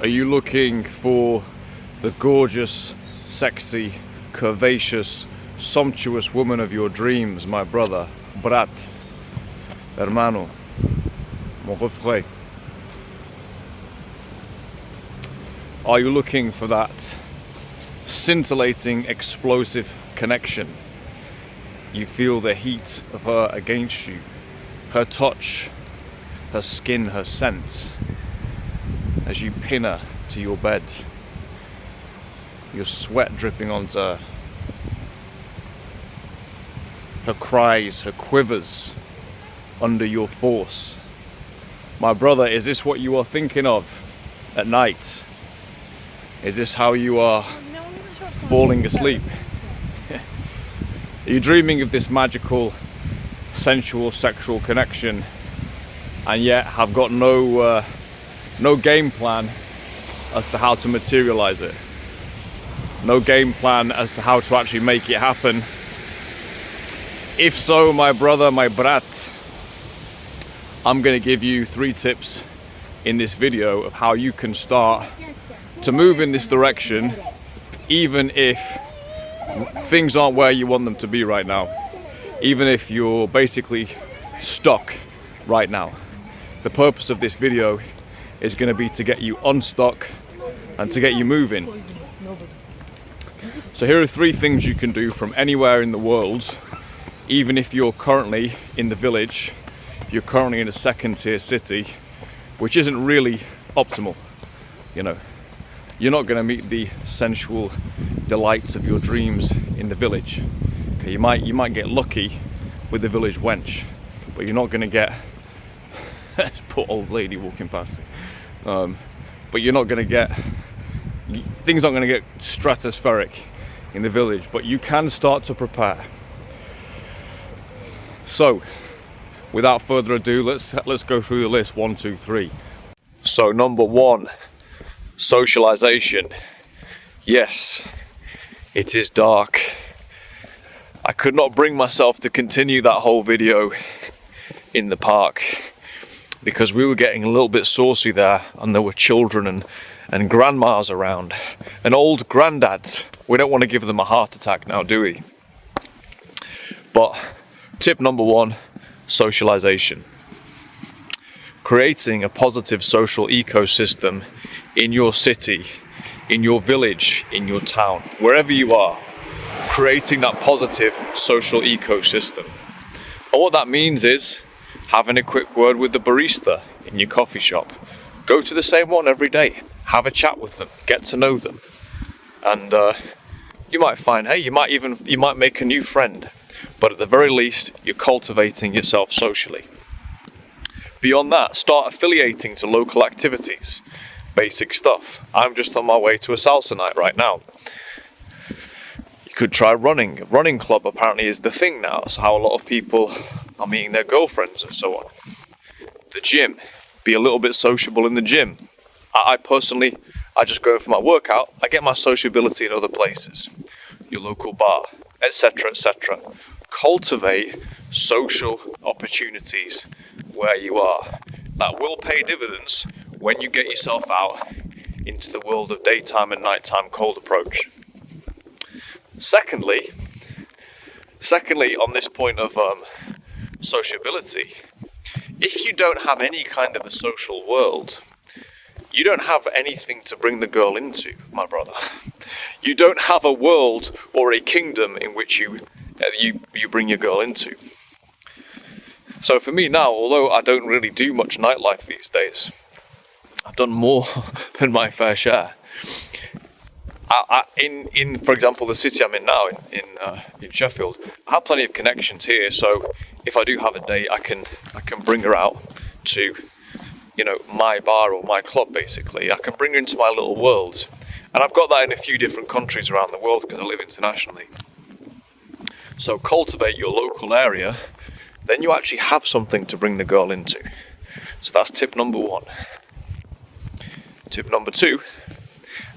Are you looking for the gorgeous, sexy, curvaceous, sumptuous woman of your dreams, my brother, brat, hermano, mon refrain? Are you looking for that scintillating, explosive connection? You feel the heat of her against you, her touch, her skin, her scent, as you pin her to your bed, your sweat dripping onto her, her cries, her quivers under your force. My brother, is this what you are thinking of at night? Is this how you are falling asleep? Are you dreaming of this magical, sensual, sexual connection, and yet have got no game plan as to how to materialize it? No game plan as to how to actually make it happen? If so, my brother, my brat, I'm going to give you 3 tips in this video of how you can start to move in this direction, even if things aren't where you want them to be right now, even if you're basically stuck right now. The purpose of this video is going to be to get you unstuck and to get you moving. So here are 3 things you can do from anywhere in the world, even if you're currently in the village, you're currently in a 2nd-tier city, which isn't really optimal. You know, you're not going to meet the sensual delights of your dreams in the village. Okay, you might get lucky with the village wench, but you're not going to get this poor old lady walking past you. But you're not going to get, things aren't going to get stratospheric in the village, but you can start to prepare. So, without further ado, let's go through the list. 1, 2, 3. So number 1, socialization. Yes, it is dark. I could not bring myself to continue that whole video in the park because we were getting a little bit saucy there, and there were children and grandmas around and old granddads. We don't want to give them a heart attack now, do we? But tip number 1, socialization. Creating a positive social ecosystem in your city, in your village, in your town, wherever you are, creating that positive social ecosystem. And what that means is having a quick word with the barista in your coffee shop. Go to the same one every day, have a chat with them, get to know them, and you might find, hey, you might make a new friend, but at the very least, you're cultivating yourself socially. Beyond that, start affiliating to local activities. Basic stuff. I'm just on my way to a salsa night right now. You could try running. A running club apparently is the thing now. It's how a lot of people are meeting their girlfriends and so on. The gym. Be a little bit sociable in the gym. I personally, I just go for my workout. I get my sociability in other places. Your local bar, etc., etc. Cultivate social opportunities where you are. That will pay dividends when you get yourself out into the world of daytime and nighttime cold approach. Secondly, on this point of sociability, if you don't have any kind of a social world, you don't have anything to bring the girl into, my brother. You don't have a world or a kingdom in which you bring your girl into. So for me now, although I don't really do much nightlife these days, I've done more than my fair share. In for example, the city I'm in now, in Sheffield, I have plenty of connections here. So if I do have a date, I can bring her out to, you know, my bar or my club. Basically, I can bring her into my little world, and I've got that in a few different countries around the world because I live internationally. So cultivate your local area, then you actually have something to bring the girl into. So that's tip number 1. Tip number 2,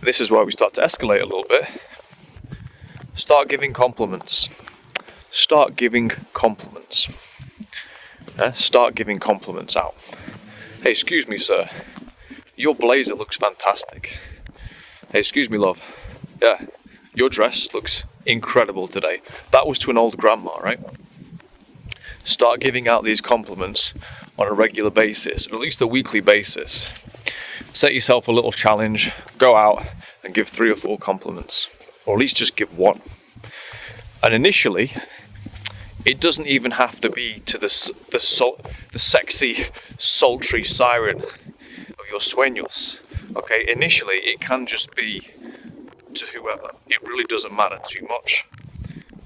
this is where we start to escalate a little bit. Start giving compliments. Start giving compliments. Start giving compliments out. Hey, excuse me, sir. your blazer looks fantastic. Hey, excuse me, love. Yeah, your dress looks incredible today. That was to an old grandma, right? Start giving out these compliments on a regular basis, or at least a weekly basis. Set yourself a little challenge, go out and give 3 or 4 compliments, or at least just give 1. And initially, it doesn't even have to be to the sexy, sultry siren of your sueños. Okay, initially it can just be to whoever. It really doesn't matter too much.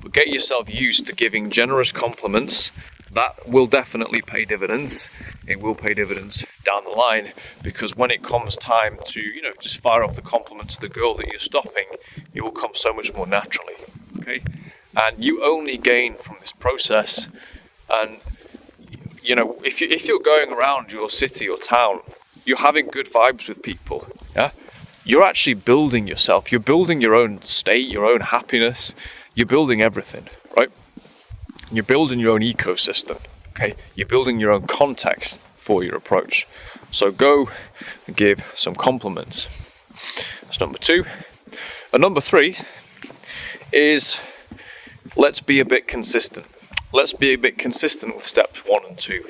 But get yourself used to giving generous compliments. That will definitely pay dividends. It will pay dividends down the line, because when it comes time to, just fire off the compliment to the girl that you're stopping, it will come so much more naturally. Okay? And you only gain from this process. And if you're going around your city or town, you're having good vibes with people, yeah? You're actually building yourself. You're building your own state, your own happiness. You're building everything, right? You're building your own ecosystem, okay? You're building your own context for your approach. So go and give some compliments. That's number 2. And number 3 is, let's be a bit consistent. Let's be a bit consistent with steps 1 and 2.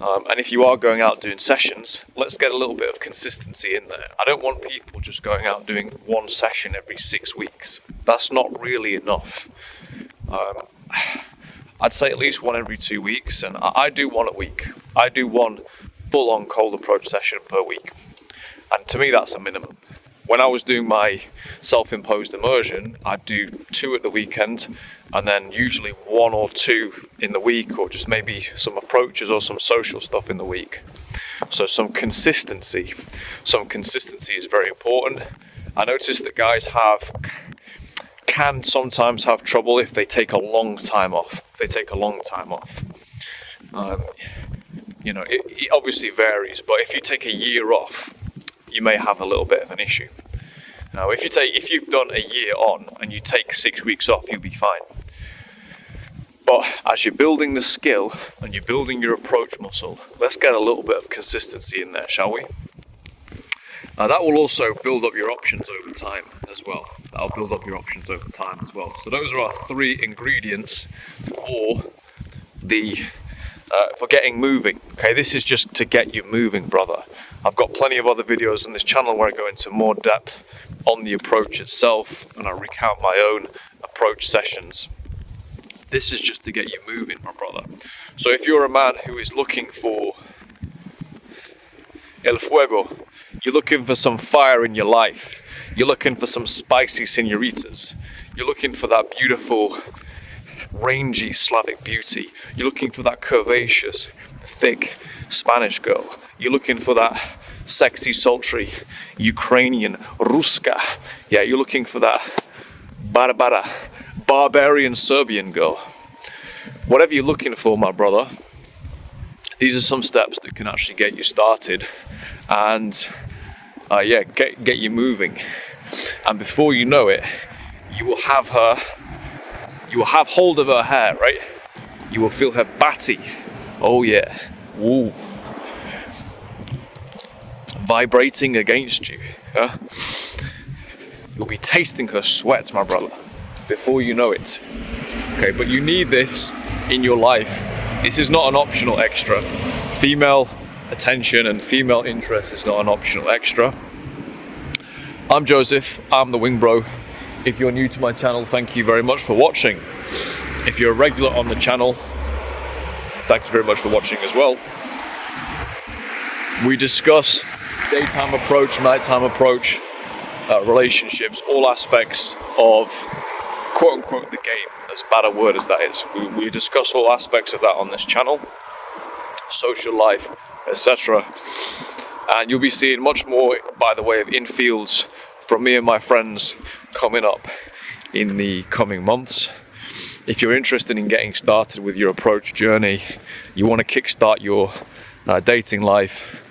And if you are going out doing sessions, let's get a little bit of consistency in there. I don't want people just going out doing 1 session every 6 weeks. That's not really enough. I'd say at least 1 every 2 weeks, and I do 1 a week. I do 1 full-on cold approach session per week. And to me, that's a minimum. When I was doing my self-imposed immersion, I'd do 2 at the weekend, and then usually 1 or 2 in the week, or just maybe some approaches or some social stuff in the week. So some consistency is very important. I noticed that guys can sometimes have trouble if they take a long time off. It obviously varies, but if you take a year off, you may have a little bit of an issue. Now, if you've done a year on and you take 6 weeks off, you'll be fine. But as you're building the skill and you're building your approach muscle, let's get a little bit of consistency in there, shall we? That will also build up your options over time as well. So those are our 3 ingredients for getting moving. Okay, this is just to get you moving, brother. I've got plenty of other videos on this channel where I go into more depth on the approach itself, and I recount my own approach sessions. This is just to get you moving, my brother. So if you're a man who is looking for el fuego, you're looking for some fire in your life, you're looking for some spicy senoritas, you're looking for that beautiful, rangy Slavic beauty, you're looking for that curvaceous, thick Spanish girl, you're looking for that sexy, sultry Ukrainian Ruska, yeah, you're looking for that barbarian Serbian girl. Whatever you're looking for, my brother, these are some steps that can actually get you started and get you moving. And before you know it, you will have hold of her hair, right? You will feel her body. Oh yeah. Ooh. Vibrating against you. Huh? You'll be tasting her sweat, my brother, before you know it. Okay, but you need this in your life. This is not an optional extra. Female attention and female interest is not an optional extra. I'm Joseph, I'm the Wing Bro. If you're new to my channel, thank you very much for watching. If you're a regular on the channel, thank you very much for watching as well. We discuss daytime approach, nighttime approach, relationships, all aspects of quote unquote the game, as bad a word as that is. We discuss all aspects of that on this channel, social life, etc. And you'll be seeing much more by the way of infields from me and my friends coming up in the coming months. If you're interested in getting started with your approach journey, you want to kickstart your dating life,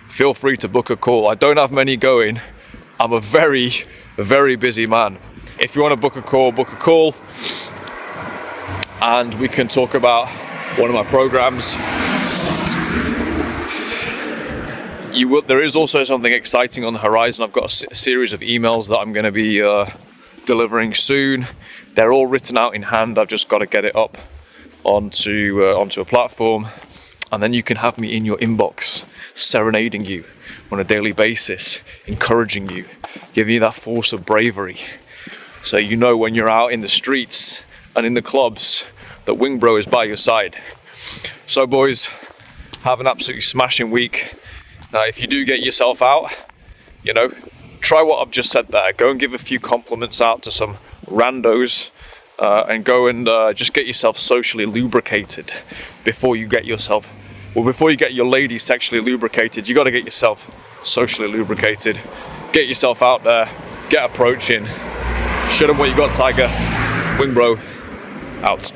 feel free to book a call. I don't have many going. I'm a very, very busy man. If you want to book a call, and we can talk about one of my programs. There is also something exciting on the horizon. I've got a series of emails that I'm going to be delivering soon. They're all written out in hand. I've just got to get it up onto a platform, and then you can have me in your inbox, serenading you on a daily basis, encouraging you, giving you that force of bravery, so you know when you're out in the streets and in the clubs that Wingbro is by your side. So boys, have an absolutely smashing week. Now, if you do get yourself out, try what I've just said there. Go and give a few compliments out to some randos, and go and just get yourself socially lubricated before you get your lady sexually lubricated. You got to get yourself socially lubricated. Get yourself out there, get approaching. Show them what you got, Tiger. Wingbro out.